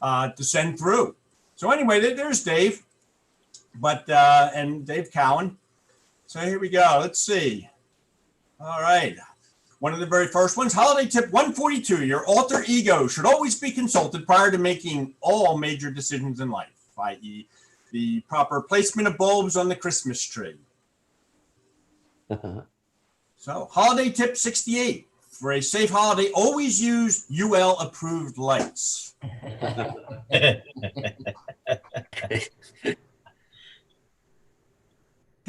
to send through. So anyway, there's Dave, and Dave Cowan. So here we go. Let's see. All right. One of the very first ones, holiday tip 142. Your alter ego should always be consulted prior to making all major decisions in life, i.e. the proper placement of bulbs on the Christmas tree. So holiday tip 68. For a safe holiday, always use UL approved lights.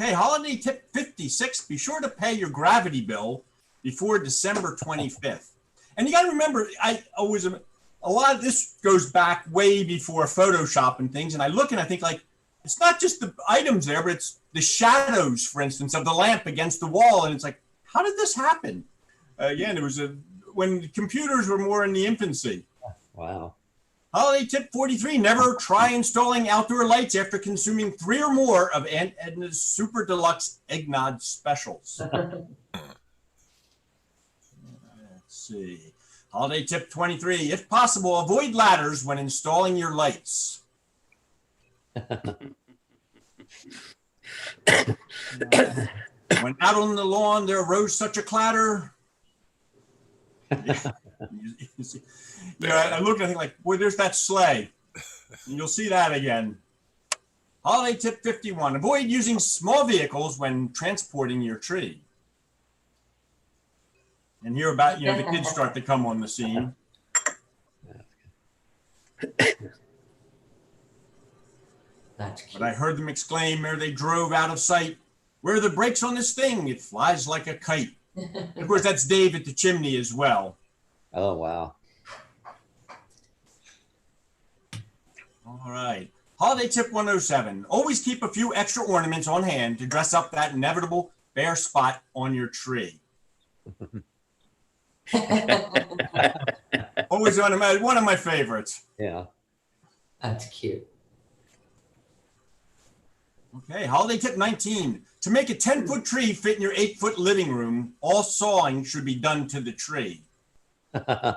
Okay, holiday tip 56. Be sure to pay your gravity bill before December 25th. And you got to remember, a lot of this goes back way before Photoshop and things. And I look and I think, like, it's not just the items there, but it's the shadows, for instance, of the lamp against the wall. And it's like, how did this happen? Again, it was when computers were more in the infancy. Wow. Holiday tip 43. Never try installing outdoor lights after consuming 3 or more of Aunt Edna's Super Deluxe Eggnog Specials. Let's see. Holiday tip 23. If possible, avoid ladders when installing your lights. When out on the lawn there arose such a clatter. I look and I think, like, boy, there's that sleigh. And you'll see that again. Holiday tip 51. Avoid using small vehicles when transporting your tree. And hear about, the kids start to come on the scene. That's cute. But I heard them exclaim ere they drove out of sight, "Where are the brakes on this thing? It flies like a kite." Of course, that's Dave at the chimney as well. Oh, wow. All right. Holiday tip 107. Always keep a few extra ornaments on hand to dress up that inevitable bare spot on your tree. Always one of my favorites. Yeah. That's cute. Okay, holiday tip 19. To make a 10-foot tree fit in your 8-foot living room, all sawing should be done to the tree. All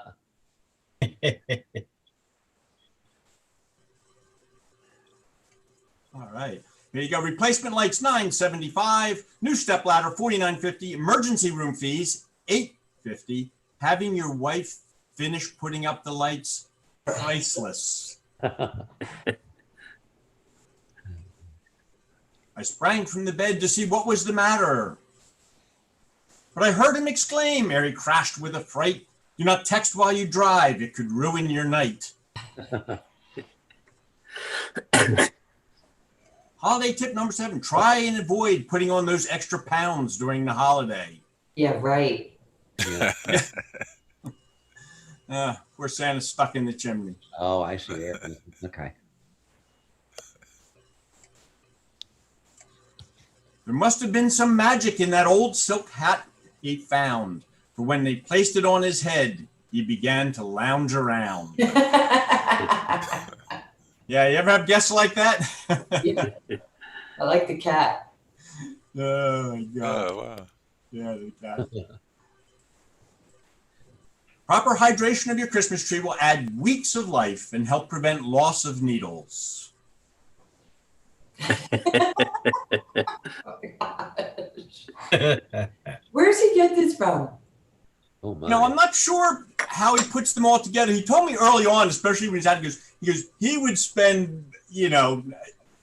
right. Here you go. Replacement lights, $9.75. New step ladder, $49.50. Emergency room fees, $8.50. Having your wife finish putting up the lights, priceless. I sprang from the bed to see what was the matter. But I heard him exclaim ere he crashed with a fright, "Do not text while you drive. It could ruin your night." Holiday tip number 7. Try and avoid putting on those extra pounds during the holiday. Yeah, right. Yeah. Poor Santa's stuck in the chimney. Oh, I see it. Okay. There must have been some magic in that old silk hat he found, for when they placed it on his head, he began to lounge around. Yeah, you ever have guests like that? Yeah. I like the cat. Oh, my God. Oh, wow. Yeah, the cat. Proper hydration of your Christmas tree will add weeks of life and help prevent loss of needles. Oh my gosh. Where's he get this from? Oh, my. No, I'm not sure how he puts them all together. He told me early on, especially when he's out, he goes, he would spend,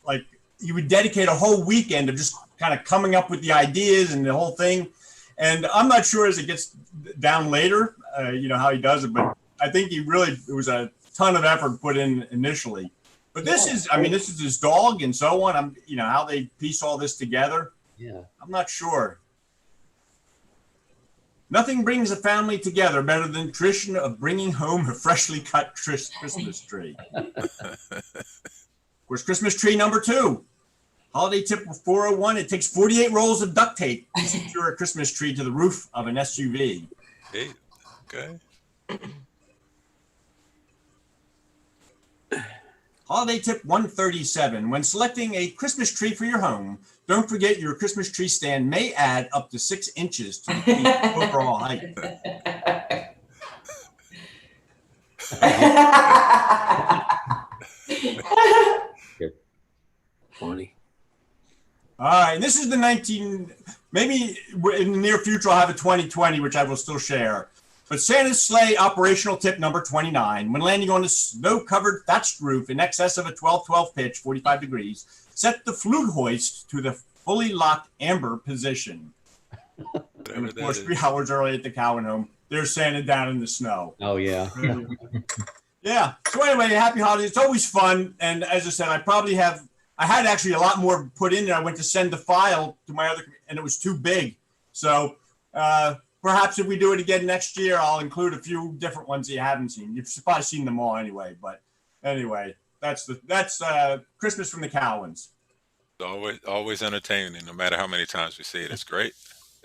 like he would dedicate a whole weekend of just kind of coming up with the ideas and the whole thing. And I'm not sure as it gets down later, how he does it, but I think it was a ton of effort put in initially. But this is his dog and so on. How they piece all this together. Yeah. I'm not sure. Nothing brings a family together better than the tradition of bringing home a freshly cut Christmas tree. Of course, Christmas tree number 2. Holiday tip 401. It takes 48 rolls of duct tape to secure a Christmas tree to the roof of an SUV. Hey, okay. Holiday tip 137. When selecting a Christmas tree for your home, don't forget your Christmas tree stand may add up to 6 inches to the tree's overall height. Funny. All right, and this is the maybe in the near future I'll have a 2020, which I will still share. But Santa's sleigh operational tip number 29. When landing on a snow-covered thatched roof in excess of a 12-12 pitch, 45 degrees, set the flute hoist to the fully locked amber position. And of course, 3 hours early at the Cowan home, there's Santa down in the snow. Oh, yeah. Yeah. So anyway, happy holidays. It's always fun. And as I said, I had actually a lot more put in there. I went to send the file to my other, and it was too big. So perhaps if we do it again next year, I'll include a few different ones that you haven't seen. You've probably seen them all anyway. But anyway, that's Christmas from the Cowans. Always entertaining, no matter how many times we see it. It's great.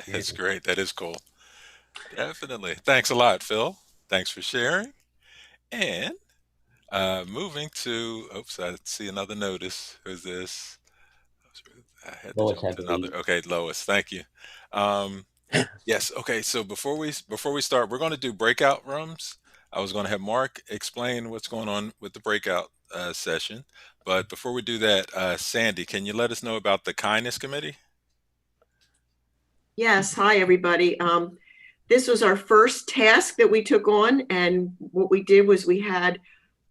It's great. That is cool. Definitely. Thanks a lot, Phil. Thanks for sharing. And moving to, oops, I see another notice. Who's this? I had to Lois jump had to to leave. another. Okay, Lois, thank you. Yes, okay, so before we start, we're going to do breakout rooms. I was going to have Mark explain what's going on with the breakout session. But before we do that, Sandy, can you let us know about the kindness committee? Yes, hi everybody. This was our first task that we took on, and what we did was we had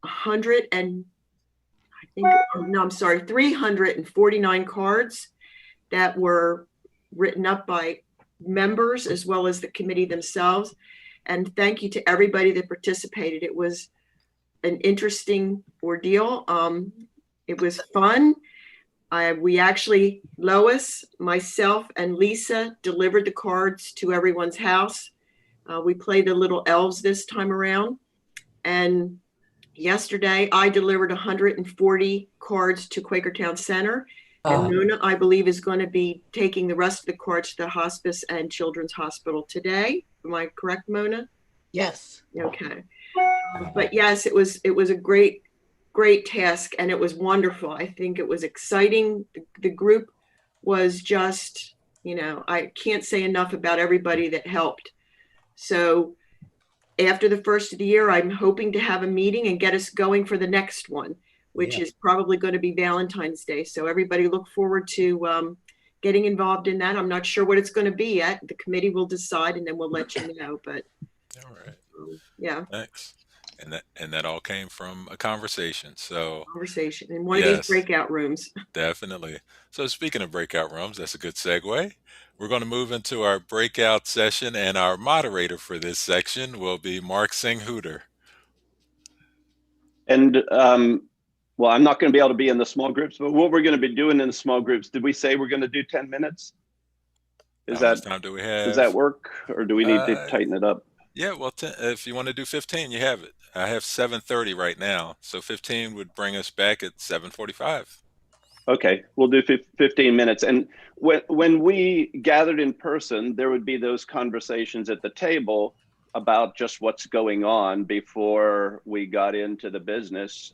349 cards that were written up by members as well as the committee themselves. And thank you to everybody that participated. It was an interesting ordeal. It was fun. We actually, Lois, myself, and Lisa delivered the cards to everyone's house. We played the little elves this time around. And yesterday, I delivered 140 cards to Quakertown Center. And Mona, I believe, is going to be taking the rest of the cards to the hospice and children's hospital today. Am I correct, Mona? Yes. Okay. But yes, it was a great task, and it was wonderful. I think it was exciting. The group was just, I can't say enough about everybody that helped. So after the first of the year, I'm hoping to have a meeting and get us going for the next one, which is probably going to be Valentine's Day. So everybody look forward to getting involved in that. I'm not sure what it's going to be yet. The committee will decide, and then we'll let you know. But All right. Yeah. Thanks. And that all came from a conversation. So Conversation in one of these breakout rooms. Definitely. So speaking of breakout rooms, that's a good segue. We're going to move into our breakout session, and our moderator for this section will be Mark Singh-Hooter. And well, I'm not going to be able to be in the small groups, but what we're going to be doing in the small groups, did we say we're going to do 10 minutes? How much time do we have? Does that work, or do we need to tighten it up? Yeah, well, if you want to do 15, you have it. I have 7:30 right now, so 15 would bring us back at 7:45. Okay, we'll do 15 minutes. And when we gathered in person, there would be those conversations at the table about just what's going on before we got into the business.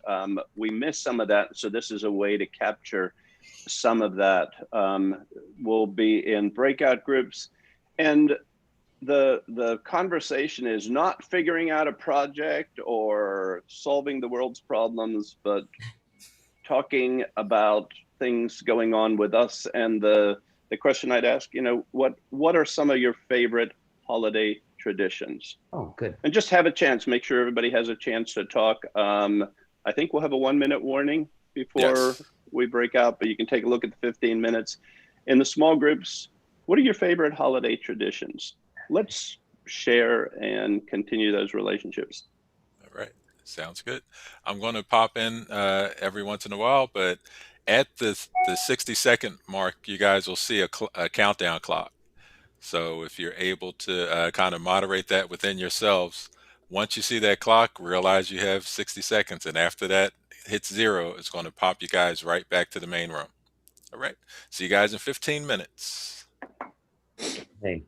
We missed some of that, so this is a way to capture some of that. We'll be in breakout groups, and the conversation is not figuring out a project or solving the world's problems, but talking about things going on with us. And the question I'd ask, what are some of your favorite holiday traditions? Oh, good. And just have a chance, make sure everybody has a chance to talk. I think we'll have a 1-minute warning before we break out, but you can take a look at the 15 minutes. In the small groups, what are your favorite holiday traditions? Let's share and continue those relationships. All right, sounds good. I'm going to pop in every once in a while, but at the 60-second mark, you guys will see a countdown clock. So if you're able to kind of moderate that within yourselves, once you see that clock, realize you have 60 seconds. And after that hits 0, it's going to pop you guys right back to the main room. All right. See you guys in 15 minutes. Hey.